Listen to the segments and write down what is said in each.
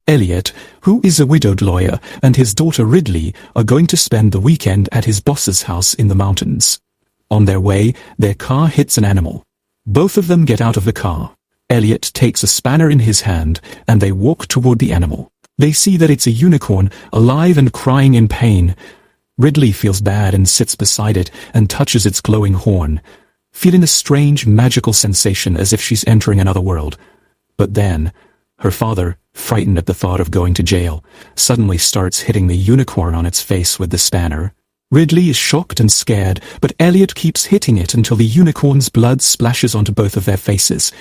Elliot, who is a widowed lawyer, and his daughter Ridley are going to spend the weekend at his boss's house in the mountains. On their way, their car hits an animal. Both of them get out of the car. Elliot takes a spanner in his hand, and they walk toward the animal. They see that it's a unicorn, alive and crying in pain. Ridley feels bad and sits beside it and touches its glowing horn, feeling a strange magical sensation as if she's entering another world. But then, her father, frightened at the thought of going to jail, suddenly starts hitting the unicorn on its face with the spanner. Ridley is shocked and scared, but Elliot keeps hitting it until the unicorn's blood splashes onto both of their faces.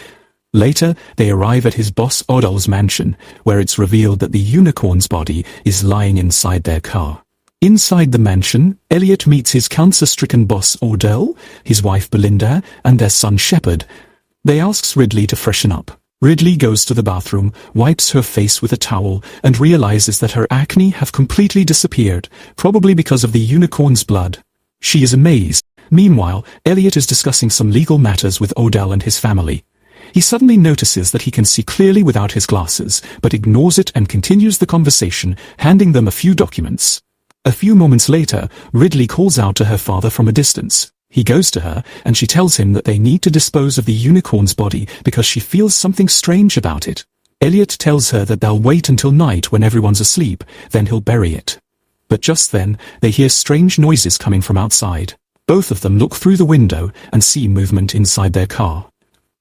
Later, they arrive at his boss Odell's mansion, where it's revealed that the unicorn's body is lying inside their car. Inside the mansion, Elliot meets his cancer-stricken boss Odell, his wife Belinda, and their son Shepard. They asks Ridley to freshen up. Ridley goes to the bathroom, wipes her face with a towel, and realizes that her acne have completely disappeared, probably because of the unicorn's blood. She is amazed. Meanwhile, Elliot is discussing some legal matters with Odell and his family. He suddenly notices that he can see clearly without his glasses, but ignores it and continues the conversation, handing them a few documents. A few moments later, Ridley calls out to her father from a distance. He goes to her, and she tells him that they need to dispose of the unicorn's body because she feels something strange about it. Elliot tells her that they'll wait until night when everyone's asleep, then he'll bury it. But just then, they hear strange noises coming from outside. Both of them look through the window and see movement inside their car.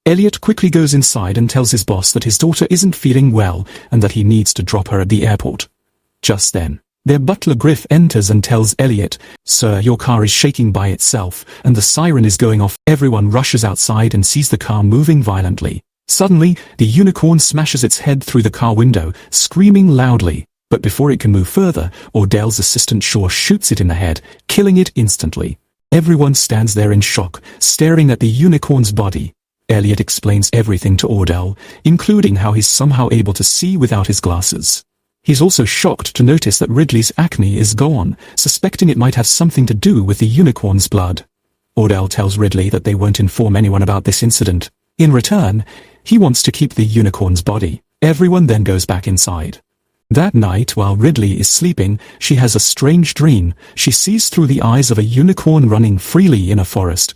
Elliot quickly goes inside and tells his boss that his daughter isn't feeling well and that he needs to drop her at the airport. Just then, their butler Griff enters and tells Elliot, "Sir, your car is shaking by itself, and the siren is going off." Everyone rushes outside and sees the car moving violently. Suddenly, the unicorn smashes its head through the car window, screaming loudly. But before it can move further, Odell's assistant Shaw shoots it in the head, killing it instantly. Everyone stands there in shock, staring at the unicorn's body. Elliot explains everything to Odell, including how he's somehow able to see without his glasses. He's also shocked to notice that Ridley's acne is gone, suspecting it might have something to do with the unicorn's blood. Odell tells Ridley that they won't inform anyone about this incident. In return, he wants to keep the unicorn's body. Everyone then goes back inside. That night, while Ridley is sleeping, she has a strange dream. She sees through the eyes of a unicorn running freely in a forest.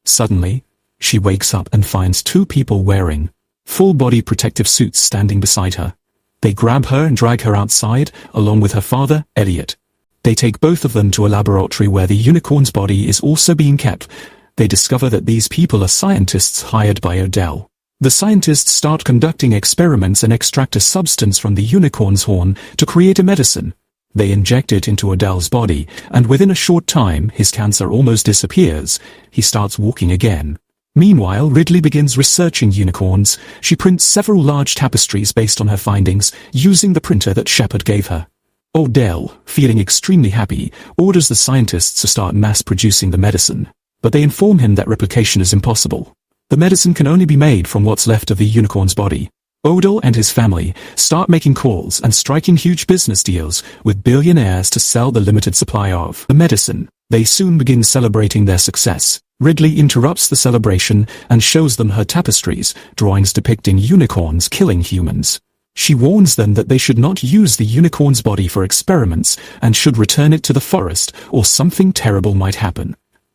Suddenly, she wakes up and finds two people wearing full-body protective suits standing beside her. They grab her and drag her outside, along with her father, Elliot. They take both of them to a laboratory where the unicorn's body is also being kept. They discover that these people are scientists hired by Odell. The scientists start conducting experiments and extract a substance from the unicorn's horn to create a medicine. They inject it into Odell's body, and within a short time, his cancer almost disappears. He starts walking again. Meanwhile, Ridley begins researching unicorns. She prints several large tapestries based on her findings, using the printer that Shepard gave her. Odell, feeling extremely happy, orders the scientists to start mass-producing the medicine. But they inform him that replication is impossible. The medicine can only be made from what's left of the unicorn's body. Odell and his family start making calls and striking huge business deals with billionaires to sell the limited supply of the medicine. They soon begin celebrating their success. Ridley interrupts the celebration and shows them her tapestries, drawings depicting unicorns killing humans. She warns them that they should not use the unicorn's body for experiments and should return it to the forest or something terrible might happen.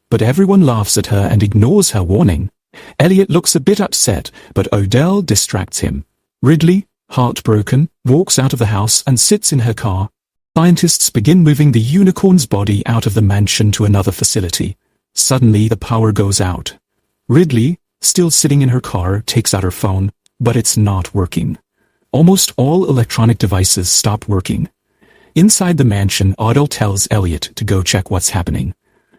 But everyone laughs at her and ignores her warning. Elliot looks a bit upset, but Odell distracts him. Ridley, heartbroken, walks out of the house and sits in her car. Scientists begin moving the unicorn's body out of the mansion to another facility. Suddenly, the power goes out. Ridley, still sitting in her car, takes out her phone, but it's not working. Almost all electronic devices stop working. Inside the mansion, Odell tells Elliot to go check what's happening.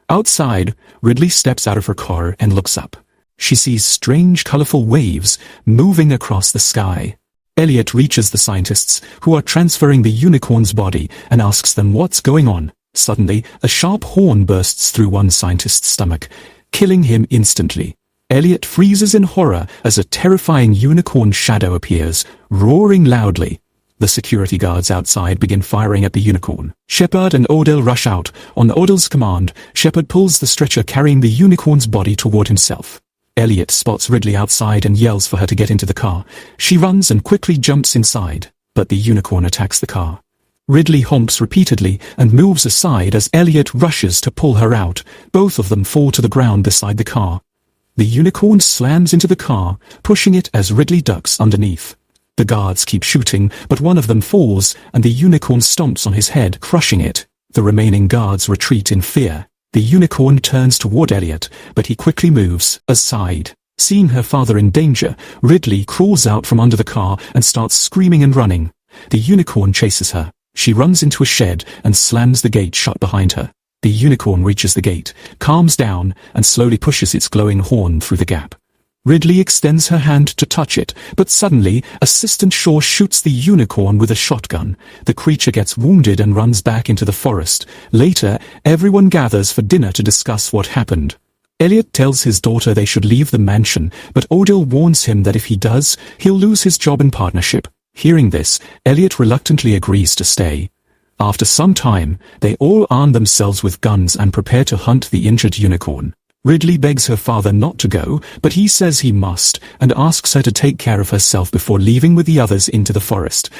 Outside, Ridley steps out of her car and looks up. She sees strange, colorful waves moving across the sky. Elliot reaches the scientists, who are transferring the unicorn's body, and asks them what's going on. Suddenly, a sharp horn bursts through one scientist's stomach, killing him instantly. Elliot freezes in horror as a terrifying unicorn shadow appears, roaring loudly. The security guards outside begin firing at the unicorn. Shepard and Odell rush out. On Odell's command, Shepard pulls the stretcher carrying the unicorn's body toward himself. Elliot spots Ridley outside and yells for her to get into the car. She runs and quickly jumps inside. but the unicorn attacks the car. Ridley honks repeatedly and moves aside as Elliot rushes to pull her out. Both of them fall to the ground beside the car. The unicorn slams into the car, pushing it as Ridley ducks underneath. The guards keep shooting, but one of them falls, and the unicorn stomps on his head, crushing it. The remaining guards retreat in fear. The unicorn turns toward Elliot, but he quickly moves aside. Seeing her father in danger, Ridley crawls out from under the car and starts screaming and running. The unicorn chases her. She runs into a shed and slams the gate shut behind her. The unicorn reaches the gate, calms down, and slowly pushes its glowing horn through the gap. Ridley extends her hand to touch it, but suddenly, Assistant Shaw shoots the unicorn with a shotgun. The creature gets wounded and runs back into the forest. Later, everyone gathers for dinner to discuss what happened. Elliot tells his daughter they should leave the mansion, but Odell warns him that if he does, he'll lose his job and partnership. Hearing this, Elliot reluctantly agrees to stay. After some time, they all arm themselves with guns and prepare to hunt the injured unicorn. Ridley begs her father not to go, but he says he must, and asks her to take care of herself before leaving with the others into the forest.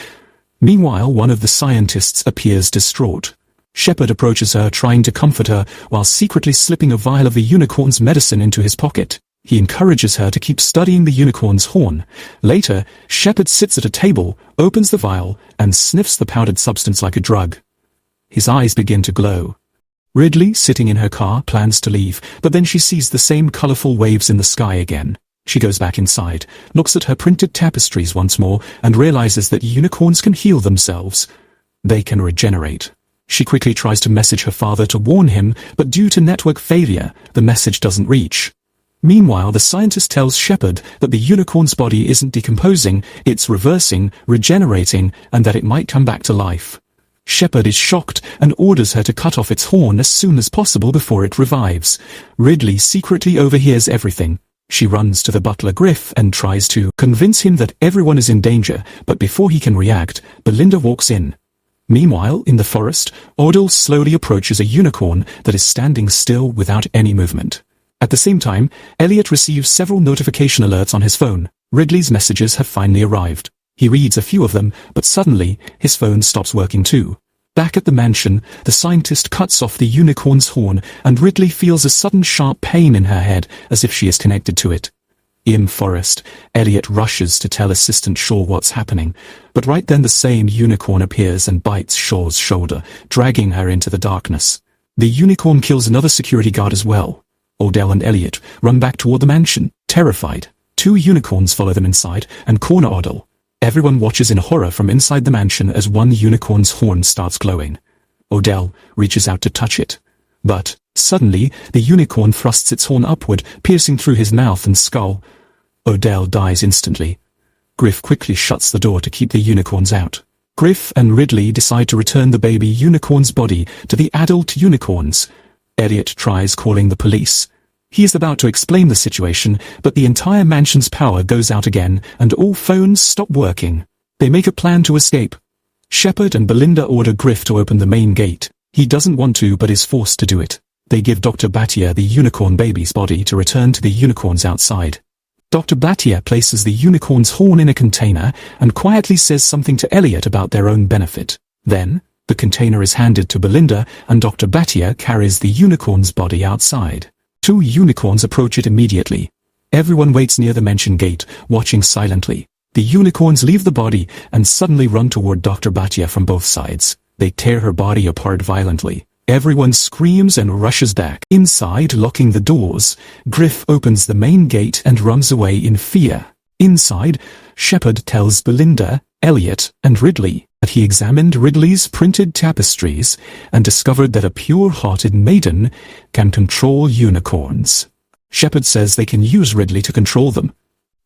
Meanwhile, one of the scientists appears distraught. Shepard approaches her, trying to comfort her, while secretly slipping a vial of the unicorn's medicine into his pocket. He encourages her to keep studying the unicorn's horn. Later, Shepard sits at a table, opens the vial, and sniffs the powdered substance like a drug. His eyes begin to glow. Ridley, sitting in her car, plans to leave, but then she sees the same colorful waves in the sky again. She goes back inside, looks at her printed tapestries once more, and realizes that unicorns can heal themselves. They can regenerate. She quickly tries to message her father to warn him, but due to network failure, the message doesn't reach. Meanwhile, the scientist tells Shepard that the unicorn's body isn't decomposing, it's reversing, regenerating, and that it might come back to life. Shepard is shocked and orders her to cut off its horn as soon as possible before it revives. Ridley secretly overhears everything. She runs to the butler Griff and tries to convince him that everyone is in danger, but before he can react, Belinda walks in. Meanwhile, in the forest, Odell slowly approaches a unicorn that is standing still without any movement. At the same time, Elliot receives several notification alerts on his phone. Ridley's messages have finally arrived. He reads a few of them, but suddenly, his phone stops working too. Back at the mansion, the scientist cuts off the unicorn's horn, and Ridley feels a sudden sharp pain in her head, as if she is connected to it. In forest, Elliot rushes to tell Assistant Shaw what's happening, but right then the same unicorn appears and bites Shaw's shoulder, dragging her into the darkness. The unicorn kills another security guard as well. Odell and Elliot run back toward the mansion, terrified. Two unicorns follow them inside and corner Odell. Everyone watches in horror from inside the mansion as one unicorn's horn starts glowing. Odell reaches out to touch it. But, suddenly, the unicorn thrusts its horn upward, piercing through his mouth and skull. Odell dies instantly. Griff quickly shuts the door to keep the unicorns out. Griff and Ridley decide to return the baby unicorn's body to the adult unicorns. Elliot tries calling the police. He is about to explain the situation, but the entire mansion's power goes out again, and all phones stop working. They make a plan to escape. Shepard and Belinda order Griff to open the main gate. He doesn't want to, but is forced to do it. They give Dr. Batia the unicorn baby's body to return to the unicorns outside. Dr. Batia places the unicorn's horn in a container and quietly says something to Elliot about their own benefit. Then, the container is handed to Belinda, and Dr. Batia carries the unicorn's body outside. Two unicorns approach it immediately. Everyone waits near the mansion gate, watching silently. The unicorns leave the body and suddenly run toward Dr. Batia from both sides. They tear her body apart violently. Everyone screams and rushes back. Inside, locking the doors, Griff opens the main gate and runs away in fear. Inside, Shepard tells Belinda, Elliot, and Ridley that he examined Ridley's printed tapestries and discovered that a pure-hearted maiden can control unicorns. Shepard says they can use Ridley to control them.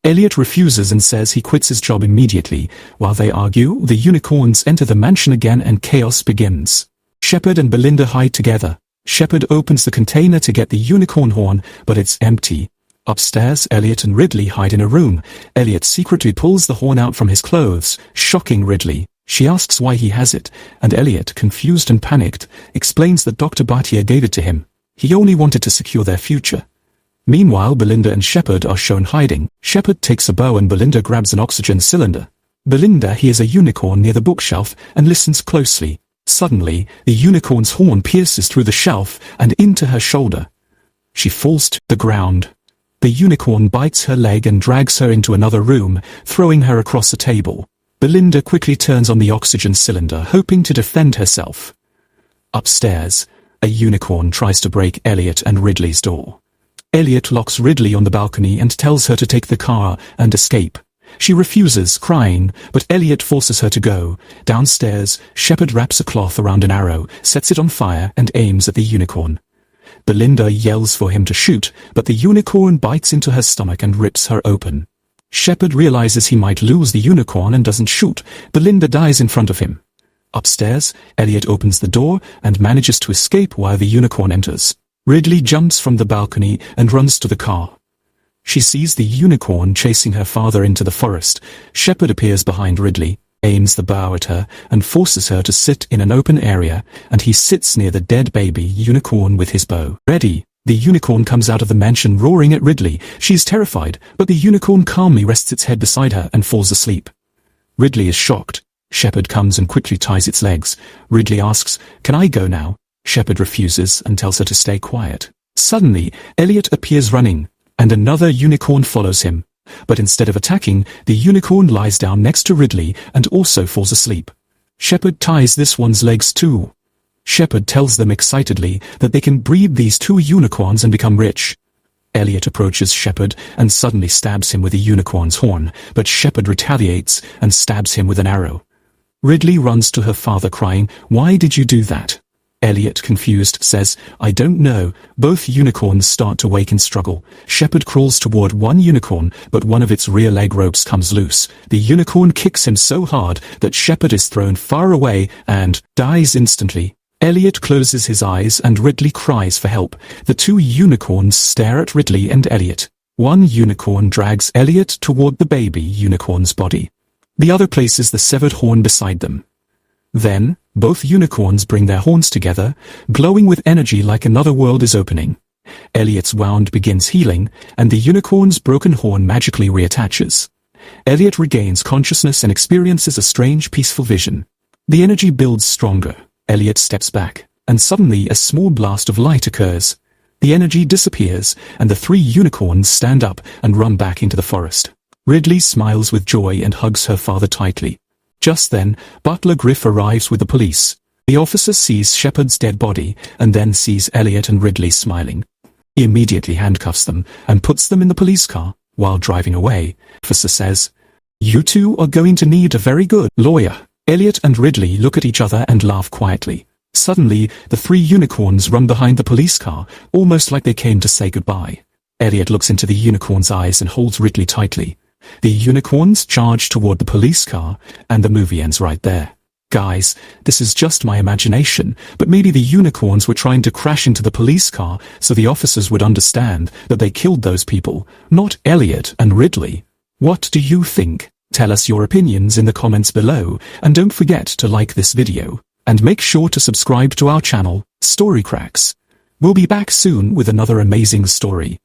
Elliot refuses and says he quits his job immediately. While they argue, the unicorns enter the mansion again and chaos begins. Shepard and Belinda hide together. Shepard opens the container to get the unicorn horn, but it's empty. Upstairs, Elliot and Ridley hide in a room. Elliot secretly pulls the horn out from his clothes, shocking Ridley. She asks why he has it, and Elliot, confused and panicked, explains that Dr. Batia gave it to him. He only wanted to secure their future. Meanwhile, Belinda and Shepard are shown hiding. Shepard takes a bow and Belinda grabs an oxygen cylinder. Belinda hears a unicorn near the bookshelf and listens closely. Suddenly, the unicorn's horn pierces through the shelf and into her shoulder. She falls to the ground. The unicorn bites her leg and drags her into another room, throwing her across a table. Belinda quickly turns on the oxygen cylinder, hoping to defend herself. Upstairs, a unicorn tries to break Elliot and Ridley's door. Elliot locks Ridley on the balcony and tells her to take the car and escape. She refuses, crying, but Elliot forces her to go. Downstairs, Shepard wraps a cloth around an arrow, sets it on fire, and aims at the unicorn. Belinda yells for him to shoot, but the unicorn bites into her stomach and rips her open. Shepard realizes he might lose the unicorn and doesn't shoot. Belinda dies in front of him. Upstairs, Elliot opens the door and manages to escape while the unicorn enters. Ridley jumps from the balcony and runs to the car. She sees the unicorn chasing her father into the forest. Shepard appears behind Ridley, aims the bow at her, and forces her to sit in an open area, and he sits near the dead baby unicorn with his bow ready. The unicorn comes out of the mansion roaring at Ridley. She is terrified, but the unicorn calmly rests its head beside her and falls asleep. Ridley is shocked. Shepard comes and quickly ties its legs. Ridley asks, "Can I go now?" Shepard refuses and tells her to stay quiet. Suddenly, Elliot appears running, and another unicorn follows him. But instead of attacking, the unicorn lies down next to Ridley and also falls asleep. Shepard ties this one's legs too. Shepard tells them excitedly that they can breed these two unicorns and become rich. Elliot approaches Shepard and suddenly stabs him with a unicorn's horn, but Shepard retaliates and stabs him with an arrow. Ridley runs to her father crying, "Why did you do that?" Elliot, confused, says, "I don't know." Both unicorns start to wake and struggle. Shepard crawls toward one unicorn, but one of its rear leg ropes comes loose. The unicorn kicks him so hard that Shepard is thrown far away and dies instantly. Elliot closes his eyes and Ridley cries for help. The two unicorns stare at Ridley and Elliot. One unicorn drags Elliot toward the baby unicorn's body. The other places the severed horn beside them. Then, both unicorns bring their horns together, glowing with energy like another world is opening. Elliot's wound begins healing, and the unicorn's broken horn magically reattaches. Elliot regains consciousness and experiences a strange, peaceful vision. The energy builds stronger. Elliot steps back, and suddenly a small blast of light occurs. The energy disappears, and the three unicorns stand up and run back into the forest. Ridley smiles with joy and hugs her father tightly. Just then, Butler Griff arrives with the police. The officer sees Shepard's dead body, and then sees Elliot and Ridley smiling. He immediately handcuffs them and puts them in the police car. While driving away, the officer says, "You two are going to need a very good lawyer." Elliot and Ridley look at each other and laugh quietly. Suddenly, the three unicorns run behind the police car, almost like they came to say goodbye. Elliot looks into the unicorn's eyes and holds Ridley tightly. The unicorns charge toward the police car, and the movie ends right there. Guys, this is just my imagination, but maybe the unicorns were trying to crash into the police car so the officers would understand that they killed those people, not Elliot and Ridley. What do you think? Tell us your opinions in the comments below, and don't forget to like this video. And make sure to subscribe to our channel, Story Crax. We'll be back soon with another amazing story.